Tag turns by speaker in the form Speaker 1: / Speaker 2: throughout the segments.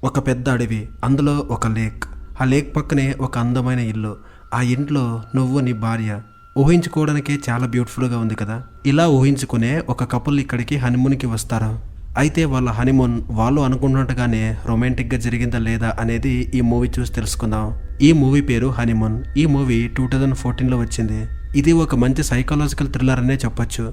Speaker 1: ఒక పెద్ద అడవి, అందులో ఒక లేక్. ఆ లేక్ పక్కనే ఒక అందమైన ఇల్లు. ఆ ఇంట్లో నువ్వు నీ భార్య. ఊహించుకోవడానికే చాలా బ్యూటిఫుల్గా ఉంది కదా. ఇలా ఊహించుకునే ఒక కపుల్ ఇక్కడికి హనీమూన్కి వస్తారు. అయితే వాళ్ళ హనీమూన్ వాళ్ళు అనుకున్నట్టుగానే రొమాంటిక్గా జరిగిందా లేదా అనేది ఈ మూవీ చూసి తెలుసుకుందాం. ఈ మూవీ పేరు హనీమూన్. ఈ మూవీ 2014లో వచ్చింది. ఇది ఒక మంచి సైకలాజికల్ థ్రిల్లర్ అనే చెప్పొచ్చు.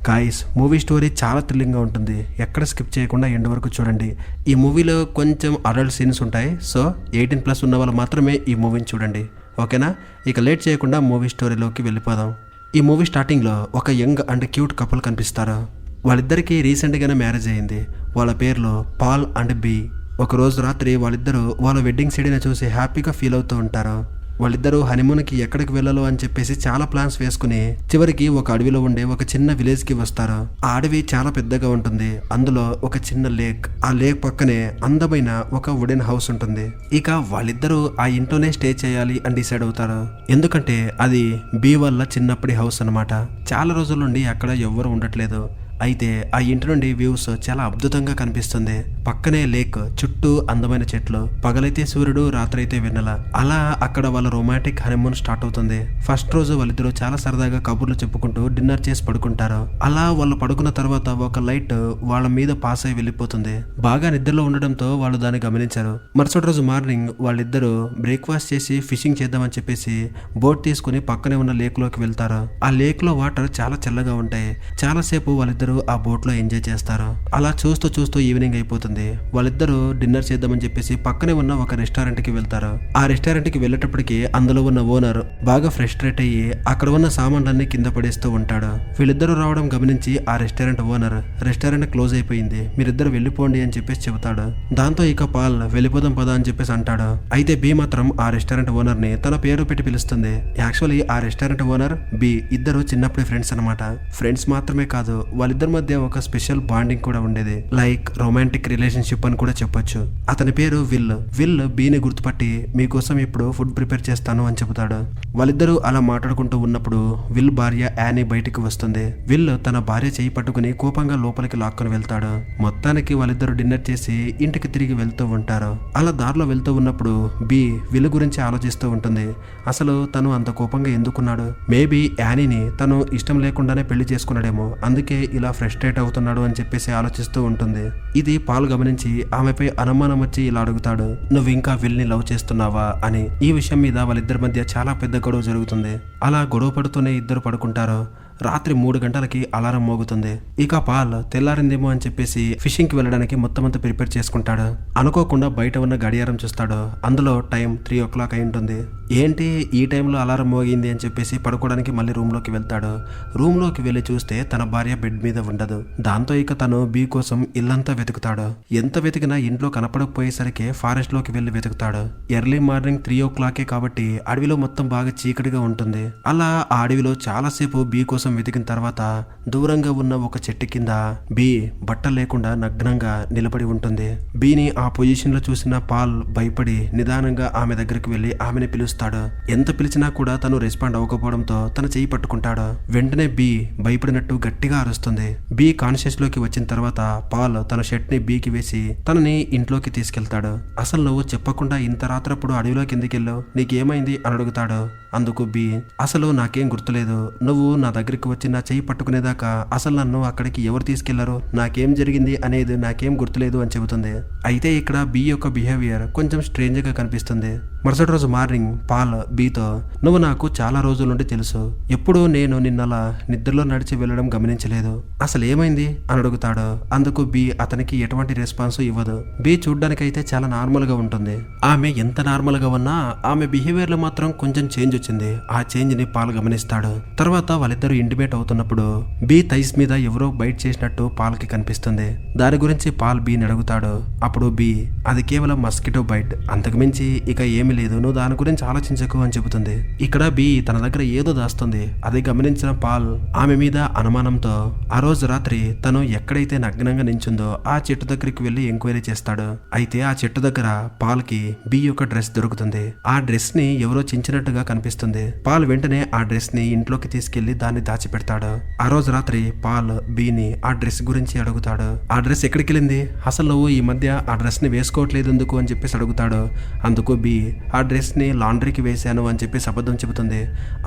Speaker 1: గాయ్స్, మూవీ స్టోరీ చాలా థ్రిల్లింగ్గా ఉంటుంది. ఎక్కడ స్కిప్ చేయకుండా ఎండ్ వరకు చూడండి. ఈ మూవీలో కొంచెం అడల్ట్ సీన్స్ ఉంటాయి. సో 18+ ఉన్న వాళ్ళు మాత్రమే ఈ మూవీని చూడండి, ఓకేనా? ఇక లేట్ చేయకుండా మూవీ స్టోరీలోకి వెళ్ళిపోదాం. ఈ మూవీ స్టార్టింగ్లో ఒక యంగ్ అండ్ క్యూట్ కపుల్ కనిపిస్తారు. వాళ్ళిద్దరికీ రీసెంట్గానే మ్యారేజ్ అయ్యింది. వాళ్ళ పేర్లు పాల్ అండ్ బీ. ఒకరోజు రాత్రి వాళ్ళిద్దరూ వాళ్ళ వెడ్డింగ్ సీడీని చూసి హ్యాపీగా ఫీల్ అవుతూ ఉంటారు. వాళ్ళిద్దరూ హనీమూన్కి ఎక్కడికి వెళ్ళాలో అని చెప్పేసి చాలా ప్లాన్స్ వేసుకుని చివరికి ఒక అడవిలో ఉండే ఒక చిన్న విలేజ్కి వస్తారు. ఆ అడవి చాలా పెద్దగా ఉంటుంది. అందులో ఒక చిన్న లేక్. ఆ లేక్ పక్కనే అందమైన ఒక వుడెన్ హౌస్ ఉంటుంది. ఇక వాళ్ళిద్దరూ ఆ ఇంట్లోనే స్టే చేయాలి అని డిసైడ్ అవుతారు. ఎందుకంటే అది బీ వల్ల చిన్నప్పటి హౌస్ అన్నమాట. చాలా రోజుల నుండి అక్కడ ఎవ్వరూ ఉండట్లేదు. అయితే ఆ ఇంటి నుండి వ్యూస్ చాలా అద్భుతంగా కనిపిస్తుంది. పక్కనే లేక్, చుట్టూ అందమైన చెట్లు. పగలైతే సూర్యుడు, రాత్రి అయితే వెన్నెల. అలా అక్కడ వాళ్ళ రొమాంటిక్ హనీమూన్ స్టార్ట్ అవుతుంది. ఫస్ట్ రోజు వాళ్ళిద్దరూ చాలా సరదాగా కబుర్లు చెప్పుకుంటూ డిన్నర్ చేసి పడుకుంటారు. అలా వాళ్ళు పడుకున్న తర్వాత ఒక లైట్ వాళ్ళ మీద పాస్ అయి వెళ్ళిపోతుంది. బాగా నిద్రలో ఉండడంతో వాళ్ళు దాన్ని గమనించారు. మరుసటి రోజు మార్నింగ్ వాళ్ళిద్దరూ బ్రేక్ఫాస్ట్ చేసి ఫిషింగ్ చేద్దామని చెప్పేసి బోట్ తీసుకుని పక్కనే ఉన్న లేక్ లోకి వెళ్తారు. ఆ లేక్ లో వాటర్ చాలా చల్లగా ఉంటాయి. చాలాసేపు వాళ్ళిద్దరూ ఆ బోట్ లో ఎంజాయ్ చేస్తారు. అలా చూస్తూ చూస్తూ ఈవినింగ్ అయిపోతుంది. వాళ్ళిద్దరూ డిన్నర్ చేద్దామని చెప్పేసి పక్కనే ఉన్న ఒక రెస్టారెంట్ కి వెళ్తారు. ఆ రెస్టారెంట్ కి వెళ్ళేటప్పటికి అందులో ఉన్న ఓనర్ బాగా ఫ్రస్ట్రేట్ అయ్యి అక్కడ ఉన్న సామాన్లన్నీ కింద పడేస్తూ ఉంటాడు. వీళ్ళిద్దరూ రావడం గమనించి ఆ రెస్టారెంట్ ఓనర్ రెస్టారెంట్ క్లోజ్ అయిపోయింది, మీరిద్దరు వెళ్ళిపోండి అని చెప్పేసి చెబుతాడు. దాంతో ఇక పాల్ వెళ్ళిపోదాం పదా అని చెప్పేసి అంటాడు. అయితే బి మాత్రం ఆ రెస్టారెంట్ ఓనర్ ని తన పేరు పెట్టి పిలుస్తుంది. యాక్చువల్లీ ఆ రెస్టారెంట్ ఓనర్ బి ఇద్దరు చిన్నప్పుడు ఫ్రెండ్స్ అన్నమాట. ఫ్రెండ్స్ మాత్రమే కాదు, వాళ్ళిద్దరి మధ్య ఒక స్పెషల్ బాండింగ్ కూడా ఉండేది. లైక్ రొమాంటిక్ రిలేషన్షిప్ అని కూడా చెప్పొచ్చు. అతని పేరు విల్ బీని గుర్తుపట్టి మీకోసం ఇప్పుడు ఫుడ్ ప్రిపేర్ చేస్తాను అని చెబుతాడు. వాళ్ళిద్దరూ అలా మాట్లాడుకుంటూ ఉన్నప్పుడు విల్ భార్య యానీ బయటికి వస్తుంది. విల్ తన భార్య చేయి పట్టుకుని కోపంగా లోపలికి లాక్కొని వెళ్తాడు. మొత్తానికి వాళ్ళిద్దరూ డిన్నర్ చేసి ఇంటికి తిరిగి వెళ్తూ ఉంటారు. అలా దారిలో వెళ్తూ ఉన్నప్పుడు బి విల్ గురించి ఆలోచిస్తూ ఉంటుంది. అసలు తను అంత కోపంగా ఎందుకున్నాడు? మేబీ యానీని తను ఇష్టం లేకుండానే పెళ్లి చేసుకున్నాడేమో, అందుకే ఇలా ఫ్రస్ట్రేట్ అవుతున్నాడు అని చెప్పేసి ఆలోచిస్తూ ఉంటుంది. ఇది పాల్ గమనించి ఆమెపై అనుమానం వచ్చి ఇలా అడుగుతాడు, నువ్వు ఇంకా విల్ని లవ్ చేస్తున్నావా అని. ఈ విషయం మీద వాళ్ళిద్దరి మధ్య చాలా పెద్ద గొడవ జరుగుతుంది. అలా గొడవ పడుతూనే ఇద్దరు పడుకుంటారు. రాత్రి 3 గంటలకి అలారం మోగుతుంది. ఇక పాల్ తెల్లారిందేమో అని చెప్పేసి ఫిషింగ్ కి వెళ్ళడానికి మొత్తం అంతా ప్రిపేర్ చేసుకుంటాడు. అనుకోకుండా బయట ఉన్న గడియారం చూస్తాడు. అందులో టైం 3 o'clock అయి ఉంటుంది. ఏంటి ఈ టైంలో అలారం మోగింది అని చెప్పేసి పడుకోవడానికి మళ్ళీ రూమ్ లోకి వెళ్తాడు. రూమ్ లోకి వెళ్ళి చూస్తే తన భార్య బెడ్ మీద ఉండదు. దాంతో ఇక తను బీ కోసం ఇల్లంతా వెతుకుతాడు. ఎంత వెతికినా ఇంట్లో కనపడకపోయేసరికి ఫారెస్ట్ లోకి వెళ్లి వెతుకుతాడు. ఎర్లీ మార్నింగ్ 3 o'clock కాబట్టి అడవిలో మొత్తం బాగా చీకటిగా ఉంటుంది. అలా ఆ అడవిలో చాలాసేపు బీ కోసం వెతికిన తర్వాత దూరంగా ఉన్న ఒక చెట్టు కింద బీ బట్టలు లేకుండా నగ్నంగా నిలబడి ఉంటుంది. బీని ఆ పొజిషన్ లో చూసిన పాల్ భయపడి నిదానంగా ఆమె దగ్గరికి వెళ్లి ఆమెని పిలుస్తాడు. ఎంత పిలిచినా కూడా తను రెస్పాండ్ అవ్వకపోవడంతో తన చెయ్యి పట్టుకుంటాడు. వెంటనే బీ భయపడినట్టు గట్టిగా అరుస్తుంది. బీ కాన్షియస్ లోకి వచ్చిన తర్వాత పాల్ తన షర్ట్ ని బీకి వేసి తనని ఇంట్లోకి తీసుకెళ్తాడు. అసలు నువ్వు చెప్పకుండా ఇంత రాత్రప్పుడు అడవిలోకి ఎందుకు వెళ్ళావు, నీకేమైంది అని అడుగుతాడు. అందుకు బీ, అసలు నాకేం గుర్తులేదు, నువ్వు నా దగ్గరికి వచ్చి నా చెయ్యి పట్టుకునేదాకా అసలు నన్ను అక్కడికి ఎవరు తీసుకెళ్లారో, నాకేం జరిగింది అనేది నాకేం గుర్తులేదు అని చెబుతుంది. అయితే ఇక్కడ బీ యొక్క బిహేవియర్ కొంచెం స్ట్రేంజ్ గా కనిపిస్తుంది. మరుసటి రోజు మార్నింగ్ పాల్ బీతో, నువ్వు నాకు చాలా రోజుల నుండి తెలుసు, ఎప్పుడూ నేను నిన్నలా నిద్రలో నడిచి వెళ్ళడం గమనించలేదు, అసలు ఏమైంది అని అడుగుతాడు. అందుకు బీ అతనికి ఎటువంటి రెస్పాన్స్ ఇవ్వదు. బీ చూడ్డానికైతే చాలా నార్మల్ గా ఉంటుంది. ఆమె ఎంత నార్మల్ గా ఉన్నా ఆమె బిహేవియర్ లో మాత్రం కొంచెం చేంజ్ వచ్చింది. ఆ చేంజ్ ని పాల్ గమనిస్తాడు. తర్వాత వాళ్ళిద్దరూ ఇంటిమేట్ అవుతున్నప్పుడు బీ థైస్ మీద ఎవరో బైట్ చేసినట్టు పాల్ కి కనిపిస్తుంది. దాని గురించి పాల్ బీని అడుగుతాడు. అప్పుడు బీ, అది కేవలం మస్కిటో బైట్, అంతకుమించి ఇక ఏమీ ఏమీ లేదు, నువ్వు దాని గురించి ఆలోచించకు అని చెబుతుంది. ఇక్కడ బి తన దగ్గర ఏదో దాస్తుంది. అది గమనించిన పాల్ ఆమె మీద అనుమానంతో ఆ రోజు రాత్రి తను ఎక్కడైతే నగ్నంగా నించుందో ఆ చెట్టు దగ్గరికి వెళ్లి ఎంక్వైరీ చేస్తాడు. అయితే ఆ చెట్టు దగ్గర పాల్ కి బి యొక్క డ్రెస్ దొరుకుతుంది. ఆ డ్రెస్ ని ఎవరో చించినట్టుగా కనిపిస్తుంది. పాల్ వెంటనే ఆ డ్రెస్ ని ఇంట్లోకి తీసుకెళ్లి దాన్ని దాచిపెడతాడు. ఆ రోజు రాత్రి పాల్ బీని ఆ డ్రెస్ గురించి అడుగుతాడు. ఆ డ్రెస్ ఎక్కడికి వెళ్ళింది, అసలు నువ్వు ఈ మధ్య ఆ డ్రెస్ ని వేసుకోవట్లేదు ఎందుకు అని చెప్పేసి అడుగుతాడు. అందుకు బి ఆ డ్రెస్ ని లాండ్రీకి వేశాను అని చెప్పేసి అబద్ధం చెబుతుంది.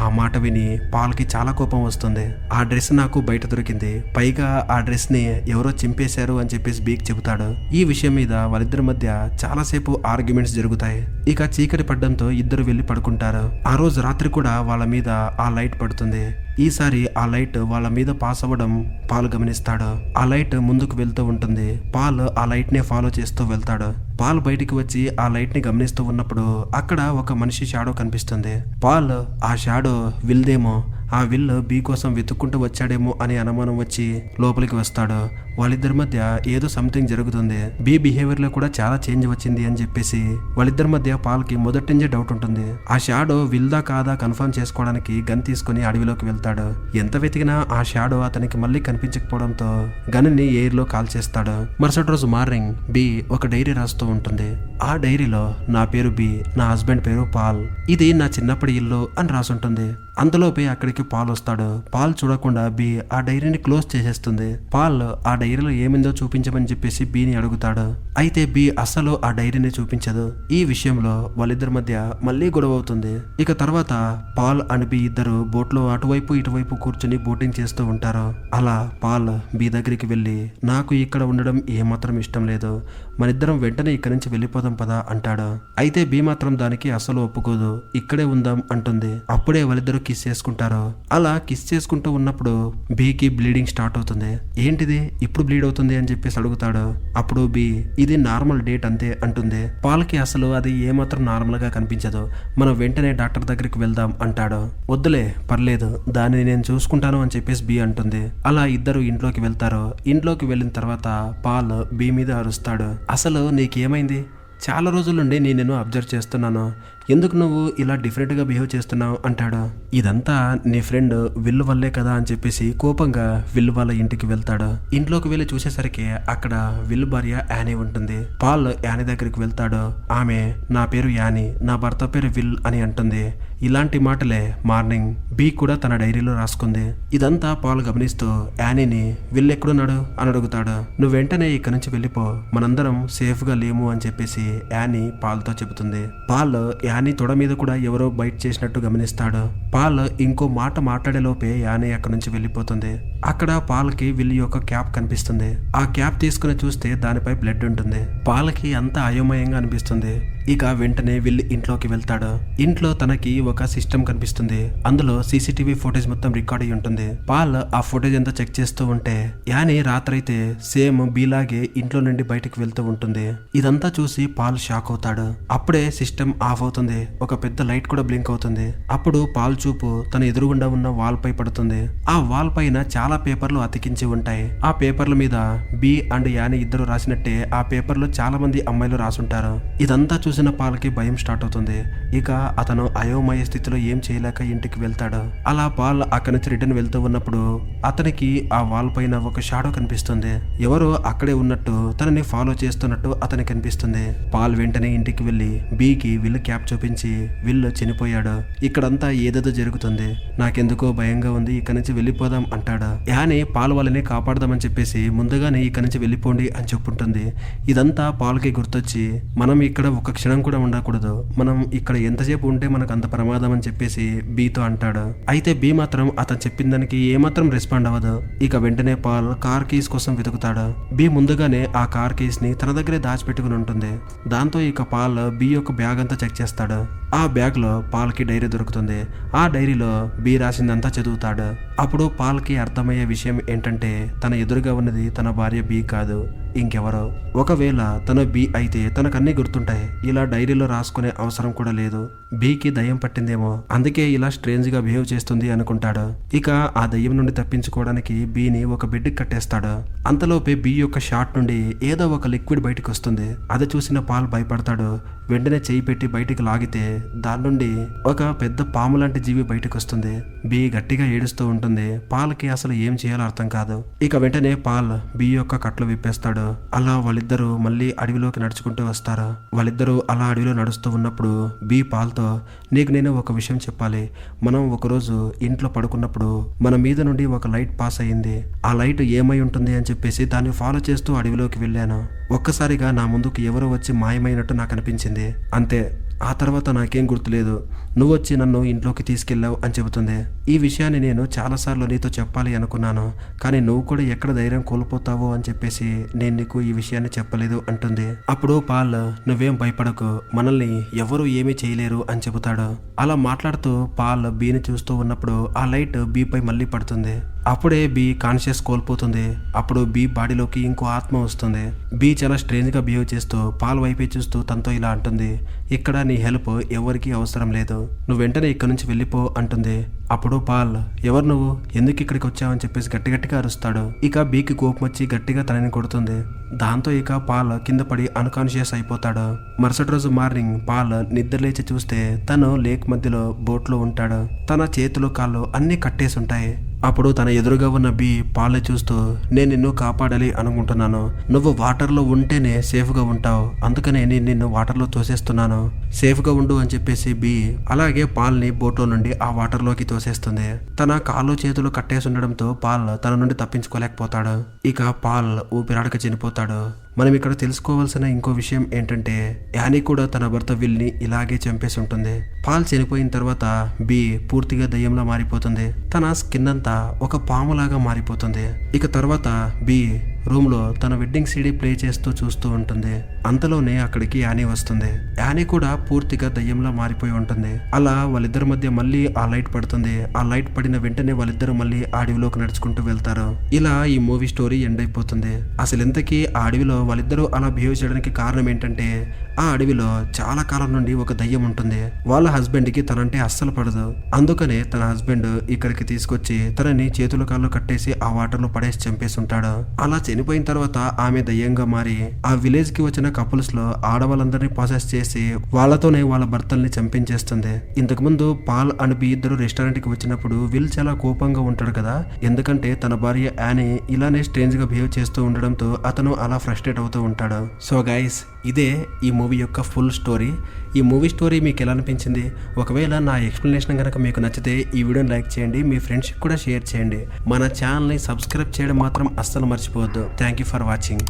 Speaker 1: ఆ మాట విని పాల్ కి చాలా కోపం వస్తుంది. ఆ డ్రెస్ నాకు బయట దొరికింది, పైగా ఆ డ్రెస్ ని ఎవరో చింపేశారు అని చెప్పేసి బీకి చెబుతాడు. ఈ విషయం మీద వాళ్ళిద్దరి మధ్య చాలాసేపు ఆర్గ్యుమెంట్స్ జరుగుతాయి. ఇక చీకటి పడ్డంతో ఇద్దరు వెళ్లి పడుకుంటారు. ఆ రోజు రాత్రి కూడా వాళ్ళ మీద ఆ లైట్ పడుతుంది. ఈసారి ఆ లైట్ వాళ్ళ మీద పాస్ అవ్వడం పాల్ గమనిస్తాడు. ఆ లైట్ ముందుకు వెళ్తూ ఉంటుంది. పాల్ ఆ లైట్ నే ఫాలో చేస్తూ వెళ్తాడు. పాల్ బయటికి వచ్చి ఆ లైట్ ని గమనిస్తూ ఉన్నప్పుడు అక్కడ ఒక మనిషి షాడో కనిపిస్తుంది. పాల్ ఆ షాడో విల్దేమో, ఆ విల్ బీ కోసం వెతుక్కుంటూ వచ్చాడేమో అని అనుమానం వచ్చి లోపలికి వస్తాడు. వాళ్ళిద్దరి మధ్య ఏదో సంథింగ్ జరుగుతుంది. బీ బిహేవియర్ లో కూడా చాలా చేంజ్ వచ్చింది అని చెప్పేసి వాళ్ళిద్దరి మధ్య పాల్ కి మొదటి నుంచే డౌట్ ఉంటుంది. ఆ షాడో విల్దా కాదా కన్ఫర్మ్ చేసుకోవడానికి గన్ తీసుకుని అడవిలోకి వెళ్తాడు. ఎంత వెతికినా ఆ షాడో అతనికి మళ్ళీ కనిపించకపోవడంతో గన్ ని ఎయిర్ లో కాల్ చేస్తాడు. మరుసటి రోజు మార్నింగ్ బీ ఒక డైరీ రాస్తూ ఉంటుంది. ఆ డైరీలో నా పేరు బి, నా హస్బెండ్ పేరు పాల్, ఇది నా చిన్నప్పటి ఇల్లు అని రాసుంటుంది. అంతలోపే అక్కడికి పాల్ వస్తాడు. పాల్ చూడకుండా బి ఆ డైరీని క్లోజ్ చేసేస్తుంది. పాల్ ఆ డైరీలో ఏమిందో చూపించమని చెప్పేసి బిని అడుగుతాడు. అయితే బి అస్సలు ఆ డైరీని చూపించదు. ఈ విషయంలో వాళ్ళిద్దరి మధ్య మళ్ళీ గొడవ అవుతుంది. ఇక తర్వాత పాల్ అండ్ బి ఇద్దరు బోట్ లో అటువైపు ఇటువైపు కూర్చుని బోటింగ్ చేస్తూ ఉంటారు. అలా పాల్ బి దగ్గరికి వెళ్ళి నాకు ఇక్కడ ఉండడం ఏమాత్రం ఇష్టం లేదు, మనిద్దరం వెంటనే ఇక్కడి నుంచి వెళ్ళిపోదాం పదా అంటాడు. అయితే బి మాత్రం దానికి అస్సలు ఒప్పుకోదు, ఇక్కడే ఉందాం అంటుంది. అప్పుడే వాళ్ళిద్దరు కిస్ చేసుకుంటారు. అలా కిస్ చేసుకుంటూ ఉన్నప్పుడు బీకి బ్లీడింగ్ స్టార్ట్ అవుతుంది. ఏంటిది ఇప్పుడు బ్లీడ్ అవుతుంది అని చెప్పేసి అడుగుతాడు. అప్పుడు బి ఇది నార్మల్ డేట్ అంతే అంటుంది. పాల్కి అసలు అది ఏమాత్రం నార్మల్ గా కనిపించదు. మనం వెంటనే డాక్టర్ దగ్గరికి వెళ్దాం అంటాడు. వద్దులే పర్లేదు, దానిని నేను చూసుకుంటాను అని చెప్పేసి బి అంటుంది. అలా ఇద్దరు ఇంట్లోకి వెళ్తారు. ఇంట్లోకి వెళ్ళిన తర్వాత పాల్ బి మీద అరుస్తాడు. అసలు నీకేమైంది, చాలా రోజుల నుండి నేను అబ్జర్వ్ చేస్తున్నాను, ఎందుకు నువ్వు ఇలా డిఫరెంట్గా బిహేవ్ చేస్తున్నావు అంటాడు. ఇదంతా నీ ఫ్రెండ్ విల్లు వల్లే కదా అని చెప్పేసి కోపంగా విల్లు వాళ్ళ ఇంటికి వెళ్తాడు. ఇంట్లోకి వెళ్ళి చూసేసరికి అక్కడ విల్లు భార్య యానీ ఉంటుంది. పాల్ యానీ దగ్గరికి వెళ్తాడు. ఆమె నా పేరు యానీ, నా భర్త పేరు విల్ అని అంటుంది. ఇలాంటి మాటలే మార్నింగ్ బీ కూడా తన డైరీలో రాసుకుంది. ఇదంతా పాల్ గమనిస్తూ యానీని విల్ ఎక్కడున్నాడు అని అడుగుతాడు. నువ్వు వెంటనే ఇక్కడి నుంచి వెళ్ళిపో, మనందరం సేఫ్ గా లేము అని చెప్పేసి యానీ పాల్తో చెబుతుంది. పాల్ యానీ తొడ మీద కూడా ఎవరో బైట్ చేసినట్టు గమనిస్తాడు. పాల్ ఇంకో మాట మాట్లాడేలోపే యానీ అక్కడి నుంచి వెళ్ళిపోతుంది. అక్కడ పాల్ కి విల్ యొక్క క్యాప్ కనిపిస్తుంది. ఆ క్యాప్ తీసుకుని చూస్తే దానిపై బ్లడ్ ఉంటుంది. పాల్ కి అంత అయోమయంగా అనిపిస్తుంది. ఇక వెంటనే విల్ ఇంట్లోకి వెళ్తాడు. ఇంట్లో తనకి ఒక సిస్టమ్ కనిపిస్తుంది. అందులో సీసీటీవీ ఫుటేజ్ మొత్తం రికార్డ్ అయి ఉంటుంది. పాల్ ఆ ఫుటేజ్ అంతా చెక్ చేస్తూ ఉంటే యానీ రాత్రైతే సేమ్ బీలాగే ఇంట్లో నుండి బయటకు వెళ్తూ ఉంటుంది. ఇదంతా చూసి పాల్ షాక్ అవుతాడు. అప్పుడే సిస్టమ్ ఆఫ్ అవుతుంది. ఒక పెద్ద లైట్ కూడా బ్లింక్ అవుతుంది. అప్పుడు పాల్ చూపు తన ఎదురుగుండా ఉన్న వాల్ పై పడుతుంది. ఆ వాల్ పైన చాలా పేపర్లు అతికించి ఉంటాయి. ఆ పేపర్ల మీద బి అండ్ యానీ ఇద్దరు రాసినట్టే ఆ పేపర్లో చాలా మంది అమ్మాయిలు రాసుంటారు. ఇదంతా చూసిన పాల్కి భయం స్టార్ట్ అవుతుంది. ఇక అతను అయోమయ స్థితిలో ఏం చేయలేక ఇంటికి వెళ్తాడు. అలా పాల్ అక్కడి నుంచి రిటర్న్ వెళ్తూ ఉన్నప్పుడు అతనికి ఆ వాల్ పైన ఒక షాడో కనిపిస్తుంది. ఎవరో అక్కడే ఉన్నట్టు తనని ఫాలో చేస్తున్నట్టు అతనికి కనిపిస్తుంది. పాల్ వెంటనే ఇంటికి వెళ్లి బీకి విల్ క్యాప్ చూపించి విల్ చనిపోయాడు, ఇక్కడంతా ఏదేదో జరుగుతుంది, నాకెందుకో భయంగా ఉంది, ఇక్కడి నుంచి వెళ్ళిపోదాం అంటాడు. యానీ పాల్ వాళ్ళని కాపాడదామని చెప్పేసి ముందుగానే ఇక్కడి నుంచి వెళ్ళిపోండి అని చెప్పుంటుంది. ఇదంతా పాల్కి గుర్తొచ్చి మనం ఇక్కడ ఒక క్షణం కూడా ఉండకూడదు, మనం ఇక్కడ ఎంతసేపు ఉంటే మనకు అంత ప్రమాదం అని చెప్పేసి బీతో అంటాడు. అయితే బీ మాత్రం అతను చెప్పిన దానికి ఏమాత్రం రెస్పాండ్ అవ్వదు. ఇక వెంటనే పాల్ కార్ కీస్ కోసం వెతుకుతాడు. బీ ముందుగానే ఆ కార్ కీస్ ని తన దగ్గరే దాచిపెట్టుకుని ఉంటుంది. దాంతో ఇక పాల్ బీ యొక్క బ్యాగ్ అంతా చెక్ చేస్తాడు. ఆ బ్యాగ్ లో పాల్ కి డైరీ దొరుకుతుంది. ఆ డైరీలో బీ రాసిందంతా చదువుతాడు. అప్పుడు పాల్ కి అర్థమయ్యే విషయం ఏంటంటే తన ఎదురుగా ఉన్నది తన భార్య బీ కాదు, ఇంకెవరో. ఒకవేళ తన బి అయితే తనకన్నీ గుర్తుంటాయి, ఇలా డైరీలో రాసుకునే అవసరం కూడా లేదు. బికి దయ్యం పట్టిందేమో, అందుకే ఇలా స్ట్రేంజ్ గా బిహేవ్ చేస్తుంది అనుకుంటాడు. ఇక ఆ దయ్యం నుండి తప్పించుకోవడానికి బిని ఒక బెడ్ కట్టేస్తాడు. అంతలోపే బి యొక్క షాట్ నుండి ఏదో ఒక లిక్విడ్ బయటకు వస్తుంది. అది చూసిన పాల్ భయపడతాడు. వెంటనే చేయి పెట్టి బయటికి లాగితే దాని నుండి ఒక పెద్ద పాము లాంటి జీవి బయటకు వస్తుంది. బి గట్టిగా ఏడుస్తూ ఉంటుంది. పాల్కి అసలు ఏం చేయాలో అర్థం కాదు. ఇక వెంటనే పాల్ బి యొక్క కట్లు విప్పేస్తాడు. అలా వాళ్ళిద్దరూ మళ్ళీ అడవిలోకి నడుచుకుంటూ వస్తారు. వాళ్ళిద్దరూ అలా అడవిలో నడుస్తూ ఉన్నప్పుడు బి పాల్తో, నీకు నేను ఒక విషయం చెప్పాలి. మనం ఒకరోజు ఇంట్లో పడుకున్నప్పుడు మన మీద నుండి ఒక లైట్ పాస్ అయ్యింది. ఆ లైట్ ఏమై ఉంటుంది అని చెప్పేసి దాన్ని ఫాలో చేస్తూ అడవిలోకి వెళ్ళాను. ఒక్కసారిగా నా ముందుకు ఎవరో వచ్చి మాయమైనట్టు నాకు అనిపించింది. అంతే, ఆ తర్వాత నాకేం గుర్తులేదు. నువ్వు వచ్చి నన్ను ఇంట్లోకి తీసుకెళ్ళావు అని చెబుతుంది. ఈ విషయాన్ని నేను చాలాసార్లు నీతో చెప్పాలి అనుకున్నాను, కానీ నువ్వు కూడా ఎక్కడ ధైర్యం కోల్పోతావో అని చెప్పేసి నేను నీకు ఈ విషయాన్ని చెప్పలేదు అంటుంది. అప్పుడు పాల్, నువ్వేం భయపడకు, మనల్ని ఎవరు ఏమీ చేయలేరు అని చెబుతాడు. అలా మాట్లాడుతూ పాల్ బీని చూస్తూ ఉన్నప్పుడు ఆ లైట్ బీపై మళ్ళీ పడుతుంది. అప్పుడే బి కాన్షియస్ కోల్పోతుంది. అప్పుడు బి బాడీలోకి ఇంకో ఆత్మ వస్తుంది. బి చాలా స్ట్రేంజ్ గా బిహేవ్ చేస్తూ పాల్ వైపే చూస్తూ తనతో ఇలా అంటుంది, ఇక్కడ నీ హెల్ప్ ఎవరికి అవసరం లేదు, నువ్వు వెంటనే ఇక్కడ నుంచి వెళ్ళిపో అంటుంది. అప్పుడు పాల్, ఎవరు నువ్వు, ఎందుకు ఇక్కడికి వచ్చావని చెప్పేసి గట్టిగా అరుస్తాడు. ఇక బీకి కోపం వచ్చి గట్టిగా తనని కొడుతుంది. దాంతో ఇక పాల్ కింద పడి అన్కాన్షియస్ అయిపోతాడు. మరుసటి రోజు మార్నింగ్ పాల్ నిద్రలేచి చూస్తే తను లేక్ మధ్యలో బోట్లో ఉంటాడు. తన చేతులు కాళ్ళు అన్నీ కట్టేసి ఉంటాయి. అప్పుడు తన ఎదురుగా ఉన్న బి పాల్ని చూస్తూ, నేను నిన్ను కాపాడాలి అనుకుంటున్నాను, నువ్వు వాటర్లో ఉంటేనే సేఫ్గా ఉంటావు, అందుకనే నేను నిన్ను వాటర్లో తోసేస్తున్నాను, సేఫ్గా ఉండు అని చెప్పేసి బి అలాగే పాల్ని బోట్లో నుండి ఆ వాటర్లోకి తోసేస్తుంది. తన కాళ్ళు చేతులు కట్టేసి ఉండడంతో పాల్ తన నుండి తప్పించుకోలేకపోతాడు. ఇక పాల్ ఊపిరాడక చనిపోతాడు. మనం ఇక్కడ తెలుసుకోవాల్సిన ఇంకో విషయం ఏంటంటే యానీ కూడా తన భర్త విల్ని ఇలాగే చంపేసి ఉంటుంది. పాల్ చనిపోయిన తర్వాత బి పూర్తిగా దయ్యంలా మారిపోతుంది. తన స్కిన్ అంతా ఒక పాములాగా మారిపోతుంది. ఇక తర్వాత బి రూమ్ లో తన వెడ్డింగ్ సీడీ ప్లే చేస్తూ చూస్తూ ఉంటుంది. అంతలోనే అక్కడికి యానీ వస్తుంది. యానీ కూడా పూర్తిగా దయ్యంలా మారిపోయి ఉంటుంది. అలా వాళ్ళిద్దరి మధ్య మళ్ళీ ఆ లైట్ పడుతుంది. ఆ లైట్ పడిన వెంటనే వాళ్ళిద్దరు మళ్ళీ ఆ అడవిలోకి నడుచుకుంటూ వెళ్తారు. ఇలా ఈ మూవీ స్టోరీ ఎండ్ అయిపోతుంది. అసలు ఇంతకీ ఆ అడవిలో వాళ్ళిద్దరూ అలా బిహేవ్ చేయడానికి కారణం ఏంటంటే ఆ అడవిలో చాలా కాలం నుండి ఒక దయ్యం ఉంటుంది. వాళ్ళ హస్బెండ్ కి తనంటే అస్సలు పడదు. అందుకనే తన హస్బెండ్ ఇక్కడికి తీసుకొచ్చి తనని చేతుల కాళ్ళు కట్టేసి ఆ వాటర్ లో పడేసి చంపేసి ఉంటాడు. అలా చనిపోయిన తర్వాత ఆమె దయ్యంగా మారి ఆ విలేజ్ కి వచ్చిన కపుల్స్ లో ఆడవాళ్ళందరినీ ప్రాసెస్ చేసి వాళ్ళతోనే వాళ్ళ భర్తల్ని చంపించేస్తుంది. ఇంతకు ముందు పాల్ అండ్ బి ఇద్దరు రెస్టారెంట్ కి వచ్చినప్పుడు విల్ చాలా కోపంగా ఉంటాడు కదా, ఎందుకంటే తన భార్య యానీ ఇలానే స్ట్రేంజ్ గా బిహేవ్ చేస్తూ ఉండడంతో అతను అలా ఫ్రస్ట్రేట్ అవుతూ ఉంటాడు. సో గైస్, ఇదే ఈ మూవీ యొక్క ఫుల్ స్టోరీ. ఈ మూవీ స్టోరీ మీకు ఎలా అనిపించింది? ఒకవేళ నా ఎక్స్ప్లెనేషన్ కనుక మీకు నచ్చితే ఈ వీడియోని లైక్ చేయండి, మీ ఫ్రెండ్స్కి కూడా షేర్ చేయండి. మన ఛానల్ని సబ్స్క్రైబ్ చేయడం మాత్రం అస్సలు మర్చిపోవద్దు. Thank you for watching.